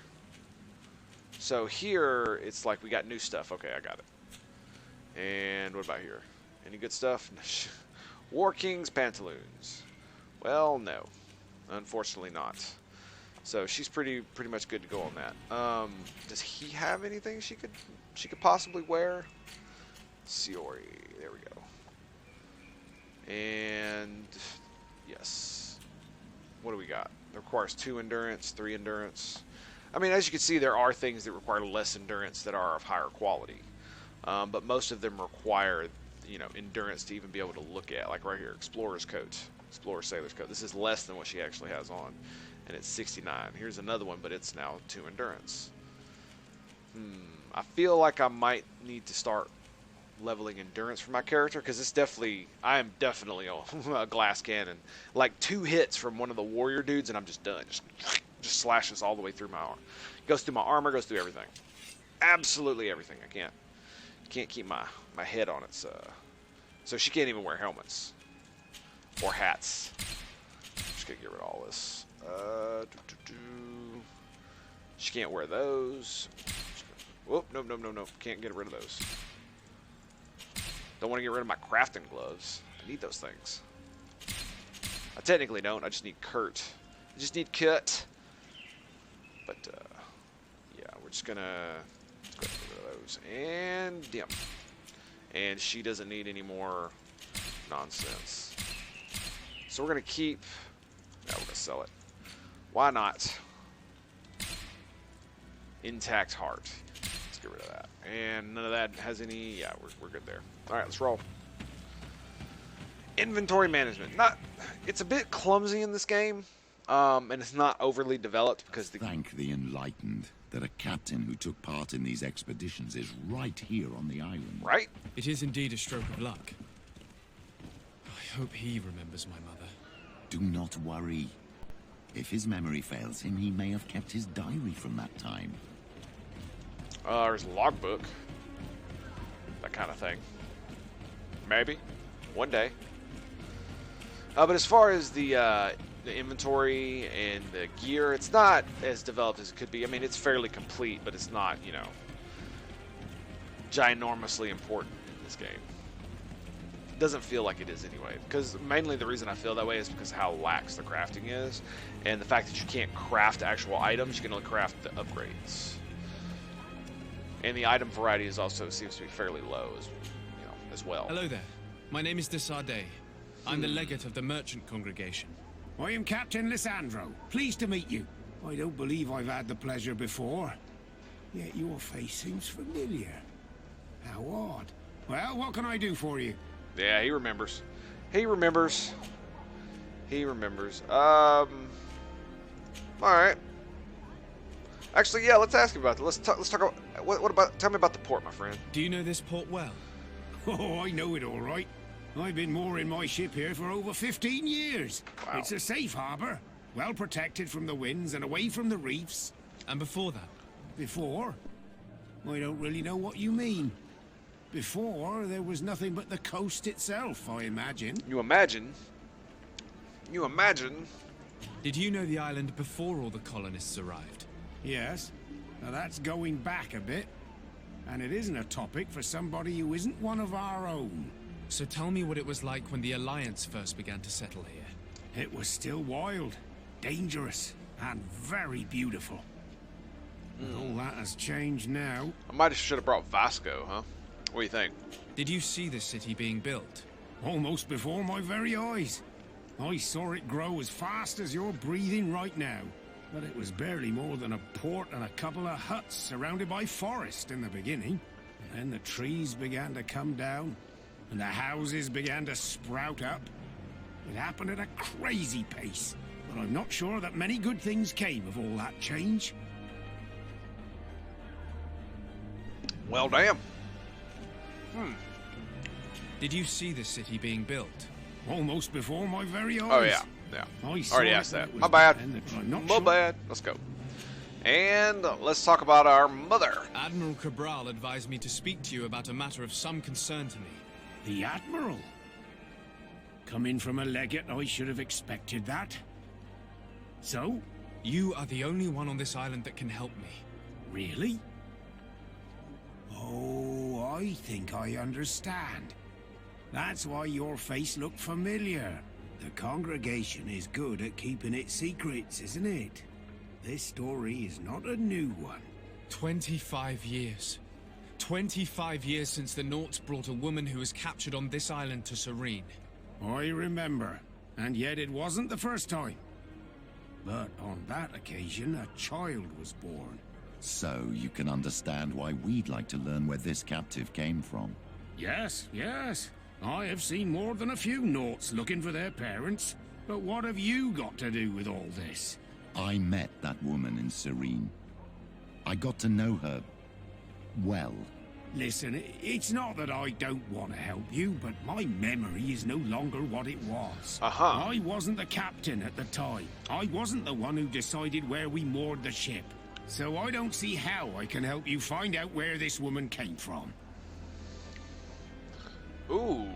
So here, it's like we got new stuff. Okay, I got it. And what about here? Any good stuff? War King's pantaloons. Well, no. Unfortunately not. So she's pretty much good to go on that. Does he have anything she could possibly wear? Siori. There we go. And yes. What do we got? It requires 2 endurance, 3 endurance. I mean, as you can see, there are things that require less endurance that are of higher quality. But most of them require, you know, endurance to even be able to look at. Like right here, Explorer's Coat, Explorer Sailor's Coat. This is less than what she actually has on, and it's 69. Here's another one, but it's now 2 endurance. I feel like I might need to start leveling endurance for my character, because it's definitely, I am definitely a glass cannon. Like 2 hits from one of the warrior dudes, and I'm just done. Just slashes all the way through my arm. Goes through my armor, goes through everything. Absolutely everything. I can't keep my head on it. So she can't even wear helmets or hats. Just gonna get rid of all this. She can't wear those. Whoop, nope. Can't get rid of those. Don't want to get rid of my crafting gloves. I need those things. I technically don't. I just need Kurt. I just need Kurt. But yeah, we're just gonna get rid of those. And dim. And she doesn't need any more nonsense. So we're gonna keep. Yeah, we're gonna sell it. Why not? Intact heart. Let's get rid of that. And none of that has any. Yeah, we're good there. All right, let's roll. Inventory management. It's a bit clumsy in this game, and it's not overly developed because Thank the enlightened that a captain who took part in these expeditions is right here on the island. Right? It is indeed a stroke of luck. I hope he remembers my mother. Do not worry. If his memory fails him, he may have kept his diary from that time. There's a logbook. That kind of thing. Maybe. One day. But as far as the inventory and the gear, it's not as developed as it could be. I mean, it's fairly complete, but it's not, you know, ginormously important in this game. It doesn't feel like it is anyway. Because mainly the reason I feel that way is because how lax the crafting is. And the fact that you can't craft actual items, you can only craft the upgrades. And the item variety is also seems to be fairly low as well. Hello there. My name is Desardet. I'm the legate of the merchant congregation. I am Captain Lissandro. Pleased to meet you. I don't believe I've had the pleasure before. Yet your face seems familiar. How odd. Well, what can I do for you? Yeah, he remembers. He remembers. He remembers. Alright. Actually, yeah, let's ask him about that. Let's talk about... What about... Tell me about the port, my friend. Do you know this port well? Oh, I know it all right. I've been mooring my ship here for over 15 years. Wow. It's a safe harbor, well protected from the winds and away from the reefs. And before that? Before? I don't really know what you mean. Before, there was nothing but the coast itself, I imagine. You imagine? You imagine? Did you know the island before all the colonists arrived? Yes. Now that's going back a bit. And it isn't a topic for somebody who isn't one of our own. So tell me what it was like when the Alliance first began to settle here. It was still wild, dangerous, and very beautiful. All that has changed now. I might have should have brought Vasco, huh? What do you think? Did you see this city being built? Almost before my very eyes. I saw it grow as fast as you're breathing right now. But it was barely more than a port and a couple of huts surrounded by forest in the beginning. And then the trees began to come down, and the houses began to sprout up. It happened at a crazy pace, but I'm not sure that many good things came of all that change. Well, damn. Did you see this city being built? Almost before my very eyes. Oh, yeah. Yeah. I saw Already it asked when that. it was My bad. done, but I'm not My sure. bad. Let's go. And let's talk about our mother. Admiral Cabral advised me to speak to you about a matter of some concern to me. The Admiral? Coming from a legate, I should have expected that. So? You are the only one on this island that can help me. Really? Oh, I think I understand. That's why your face looked familiar. The congregation is good at keeping its secrets, isn't it? This story is not a new one. 25 years. 25 years since the Nauts brought a woman who was captured on this island to Serene. I remember, and yet it wasn't the first time. But on that occasion, a child was born. So you can understand why we'd like to learn where this captive came from. Yes, yes. I have seen more than a few Nauts looking for their parents. But what have you got to do with all this? I met that woman in Serene. I got to know her well. Listen, it's not that I don't want to help you, but my memory is no longer what it was. I wasn't the captain at the time. I wasn't the one who decided where we moored the ship. So I don't see how I can help you find out where this woman came from. Ooh.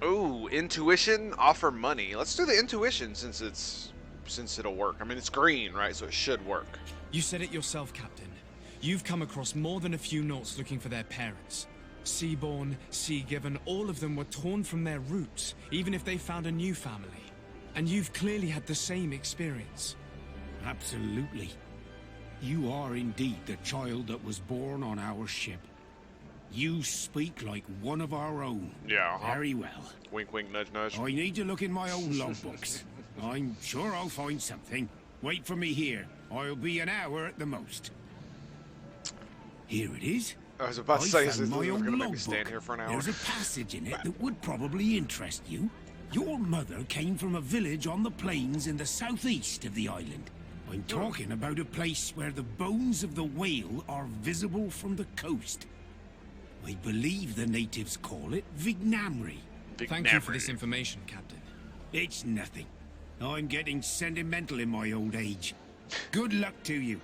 Ooh, intuition, offer money. Let's do the intuition since it'll work. I mean, it's green, right? So it should work. You said it yourself, Captain. You've come across more than a few Nauts looking for their parents. Seaborn, Sea-given, all of them were torn from their roots, even if they found a new family. And you've clearly had the same experience. Absolutely. You are indeed the child that was born on our ship. You speak like one of our own. Yeah. Very well. Wink, wink, nudge, nudge. I need to look in my own logbooks. I'm sure I'll find something. Wait for me here. I'll be an hour at the most. Here it is. I was about to say, found this is my going own to make me logbook. stand here for an hour. There's a passage in it that would probably interest you. Your mother came from a village on the plains in the southeast of the island. I'm talking about a place where the bones of the whale are visible from the coast. I believe the natives call it Vignamri. Thank you for this information, Captain. It's nothing. I'm getting sentimental in my old age. Good luck to you.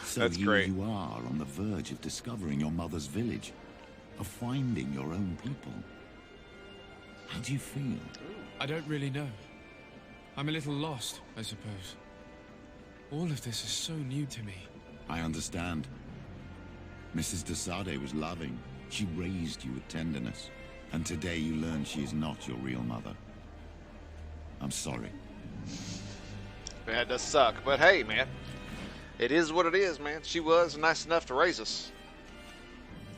So That's here great. you are on the verge of discovering your mother's village, of finding your own people. How do you feel? I don't really know. I'm a little lost, I suppose. All of this is so new to me. I understand. Mrs. de Sade was loving. She raised you with tenderness. And today you learn she is not your real mother. I'm sorry. That does suck, but hey, man. It is what it is, man. She was nice enough to raise us.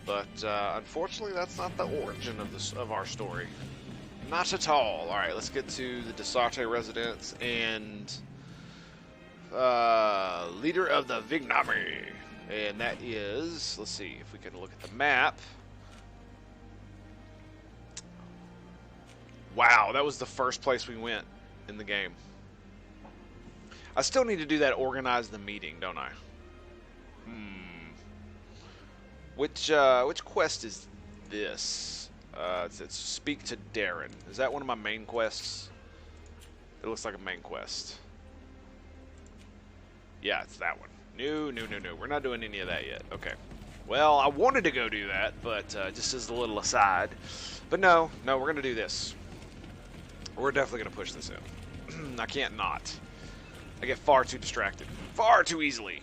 But, unfortunately, that's not the origin of our story. Not at all. Alright, let's get to the de Sade residence, and... Leader of the Vignami. And that is, let's see if we can look at the map. Wow, that was the first place we went in the game. I still need to do that organize the meeting, don't I? Which quest is this? It's speak to Darren. Is that one of my main quests? It looks like a main quest. Yeah, it's that one. No. We're not doing any of that yet. Okay. Well, I wanted to go do that, but just as a little aside. But no, we're going to do this. We're definitely going to push this in. I can't not. I get far too distracted. Far too easily.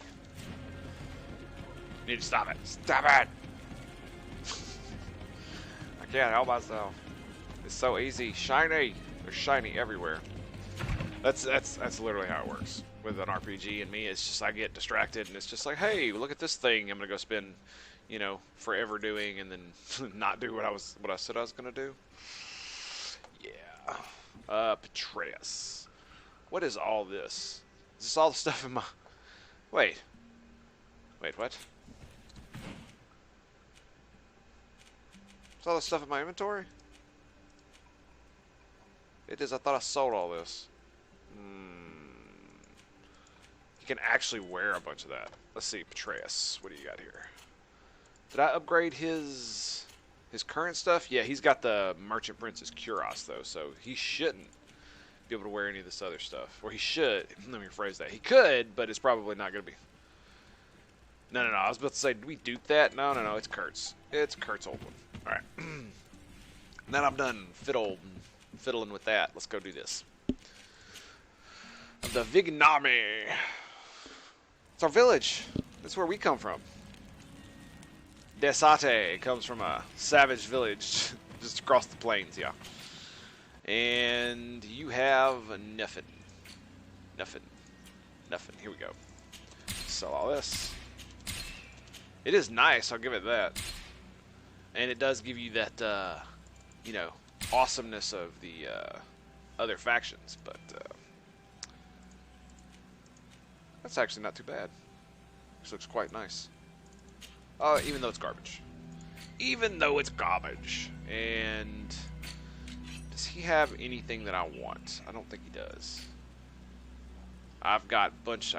Need to stop it. Stop it! I can't help myself. It's so easy. Shiny. There's shiny everywhere. That's literally how it works with an RPG and me. It's just I get distracted and it's just like, hey, look at this thing. I'm gonna go spend, you know, forever doing and then not do what I said I was gonna do. Yeah. Petreus. What is all this? Is this all the stuff in my? Wait, what? Is all the stuff in my inventory? It is. I thought I sold all this. You can actually wear a bunch of that. Let's see, Petreus. What do you got here? Did I upgrade his current stuff? Yeah, he's got the Merchant Prince's Cuirass though, so he shouldn't be able to wear any of this other stuff. Or he should. Let me rephrase that. He could, but it's probably not going to be. No. I was about to say, did we dupe that? No. It's Kurt's. It's Kurt's old one. All right. Now I'm done fiddling with that. Let's go do this. The Vignami. It's our village. That's where we come from. Desate comes from a savage village just across the plains, yeah. And you have nothing. Nothing. Here we go. Sell all this. It is nice, I'll give it that. And it does give you that, you know, awesomeness of the other factions, but that's actually not too bad. This looks quite nice. Even though it's garbage. And does he have anything that I want? I don't think he does. I got a bunch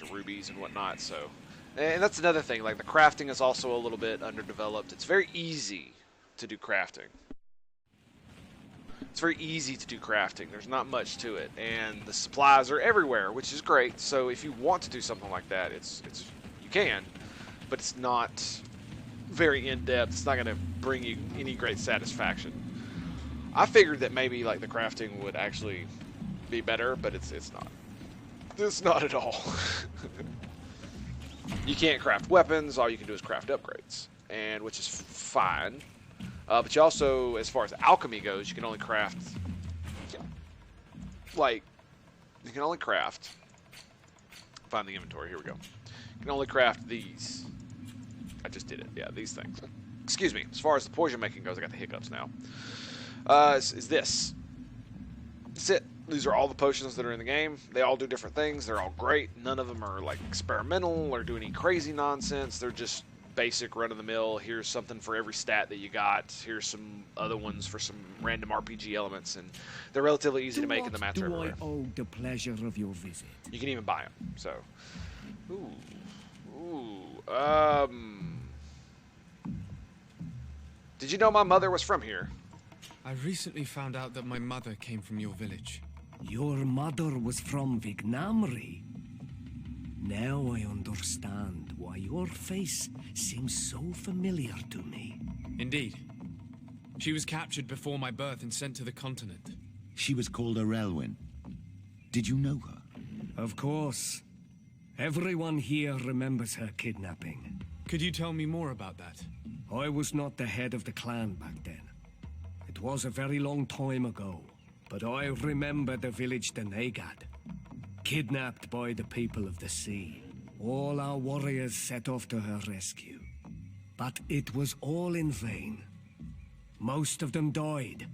of rubies and whatnot, so. And that's another thing, like the crafting is also a little bit underdeveloped. It's very easy to do crafting. There's not much to it, and the supplies are everywhere, which is great. So if you want to do something like that, you can, but it's not very in-depth. It's not going to bring you any great satisfaction. I figured that maybe like the crafting would actually be better, but it's not. It's not at all. You can't craft weapons. All you can do is craft upgrades, and which is fine. But you also, as far as alchemy goes, you can only craft, find the inventory, here we go. You can only craft these. I just did it, yeah, these things. Excuse me, as far as the poison making goes, I got the hiccups now. Is this. That's it. These are all the potions that are in the game. They all do different things. They're all great. None of them are like experimental or do any crazy nonsense. They're just basic run-of-the-mill. Here's something for every stat that you got. Here's some other ones for some random RPG elements, and they're relatively easy to make, and the mats are everywhere. I owe the pleasure of your visit? You can even buy them. So, did you know my mother was from here? I recently found out that my mother came from your village. Your mother was from Vignamri. Now I understand why your face seems so familiar to me. Indeed. She was captured before my birth and sent to the continent. She was called Arelwyn. Did you know her? Of course. Everyone here remembers her kidnapping. Could you tell me more about that? I was not the head of the clan back then. It was a very long time ago, but I remember the village Denegad. Kidnapped by the people of the sea. All our warriors set off to her rescue. But it was all in vain. Most of them died,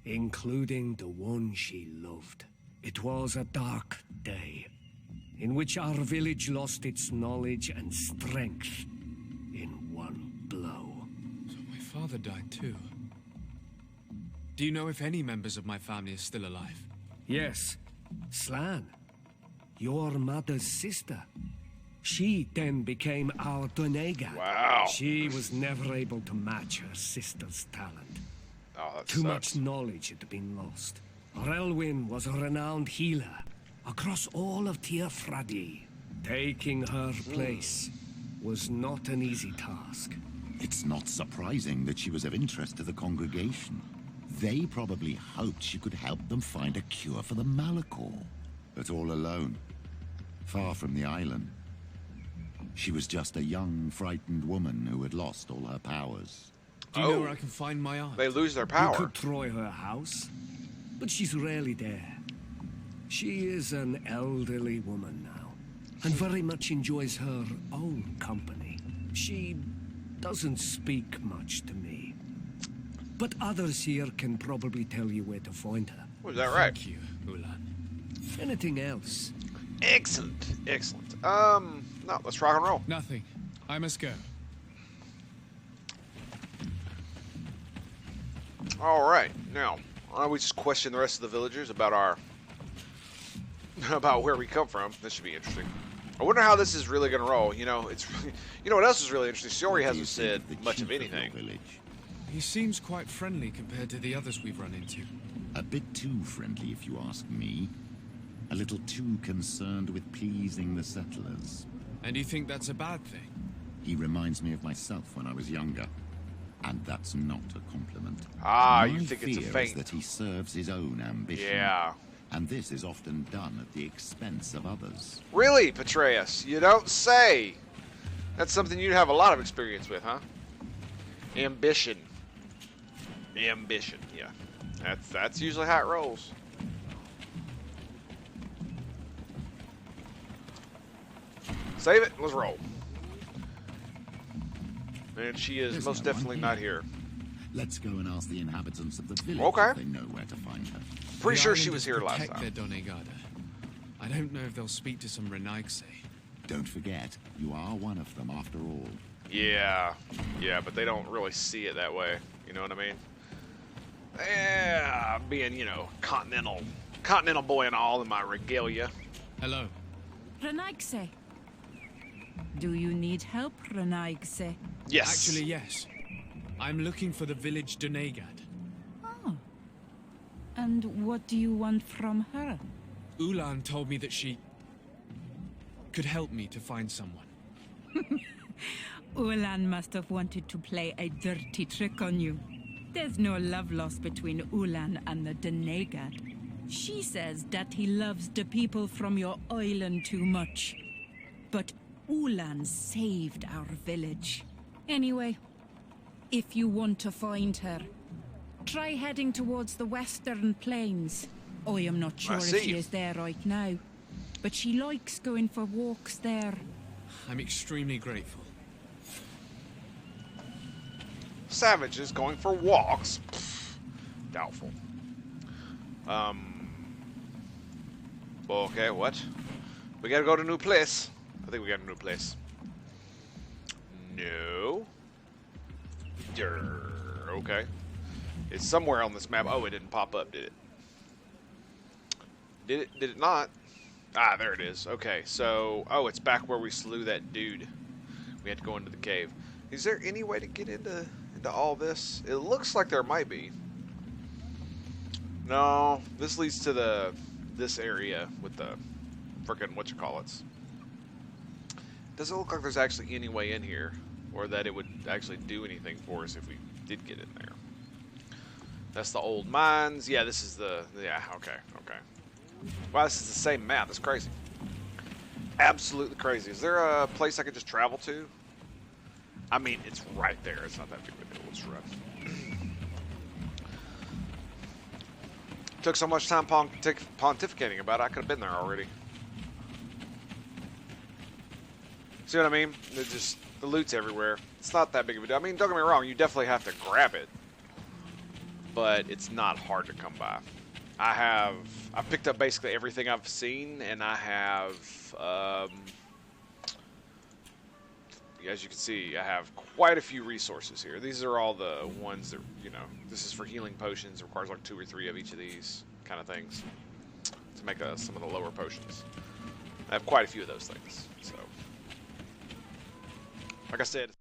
including the one she loved. It was a dark day. in which our village lost its knowledge and strength in one blow. So my father died too. Do you know if any members of my family are still alive? Yes, Slan, your mother's sister. She then became our Donegal. Wow. She was never able to match her sister's talent. Oh, that Too sucks. much knowledge had been lost. Relwyn was a renowned healer across all of Teer Fradee. Taking her place was not an easy task. It's not surprising that she was of interest to the congregation. They probably hoped she could help them find a cure for the Malachor. But all alone, far from the island. She was just a young, frightened woman who had lost all her powers. Do you know where I can find my aunt? They lose their power. You could try her house, but she's rarely there. She is an elderly woman now, and very much enjoys her own company. She doesn't speak much to me. But others here can probably tell you where to find her. Was that right? Thank you, Ulan. Anything else? Excellent. Excellent. No, let's rock and roll. Nothing. I must go. Alright, now, why don't we just question the rest of the villagers about our... about where we come from. This should be interesting. I wonder how this is really going to roll. You know, it's... You know what else is really interesting? Story hasn't said much of anything. He seems quite friendly compared to the others we've run into. A bit too friendly, if you ask me. A little too concerned with pleasing the settlers. And you think that's a bad thing? He reminds me of myself when I was younger. And that's not a compliment. Ah, My you think it's a fear feint. is that he serves his own ambition. Yeah. And this is often done at the expense of others. Really, Patreus? You don't say. That's something you'd have a lot of experience with, huh? Ambition. Ambition, yeah. That's usually how it rolls. Save it. Let's roll. And she is most definitely not here. Let's go and ask the inhabitants of the village Okay. if they know where to find her. Pretty sure she was here last protect time. their Donegada. I don't know if they'll speak to some Renaigse. Don't forget, you are one of them after all. Yeah, but they don't really see it that way. You know what I mean? Yeah, being, you know, continental boy and all in my regalia. Hello. Renaigse. Do you need help, Renaigse? Yes. Actually, yes. I'm looking for the village Donegad. Oh. And what do you want from her? Ulan told me that she could help me to find someone. Ulan must have wanted to play a dirty trick on you. There's no love lost between Ulan and the Donegad. She says that he loves the people from your island too much. But Ulan saved our village. Anyway, if you want to find her, try heading towards the western plains. I am not sure if she is there right now, but she likes going for walks there. I'm extremely grateful. Savages going for walks. Pfft, doubtful. Okay, what? We gotta go to a new place. I think we got a new place. No. Okay. It's somewhere on this map. Oh, it didn't pop up, did it? Did it not? Ah, there it is. Okay, so... Oh, it's back where we slew that dude. We had to go into the cave. Is there any way to get into all this? It looks like there might be. No, this leads to this area with the frickin' whatchamacallits. Doesn't look like there's actually any way in here, or that it would actually do anything for us if we did get in there. That's the old mines. Yeah, this is the... Yeah, okay. Wow, this is the same map. That's crazy. Absolutely crazy. Is there a place I could just travel to? I mean, it's right there. It's not that big of a deal. Let's run. Took so much time pontificating about it, I could have been there already. See what I mean? The loot's everywhere. It's not that big of a deal. I mean, don't get me wrong, you definitely have to grab it. But it's not hard to come by. I picked up basically everything I've seen, and I have, as you can see, I have quite a few resources here. These are all the ones that, you know, this is for healing potions. It requires like 2 or 3 of each of these kind of things to make some of the lower potions. I have quite a few of those things, so like I said.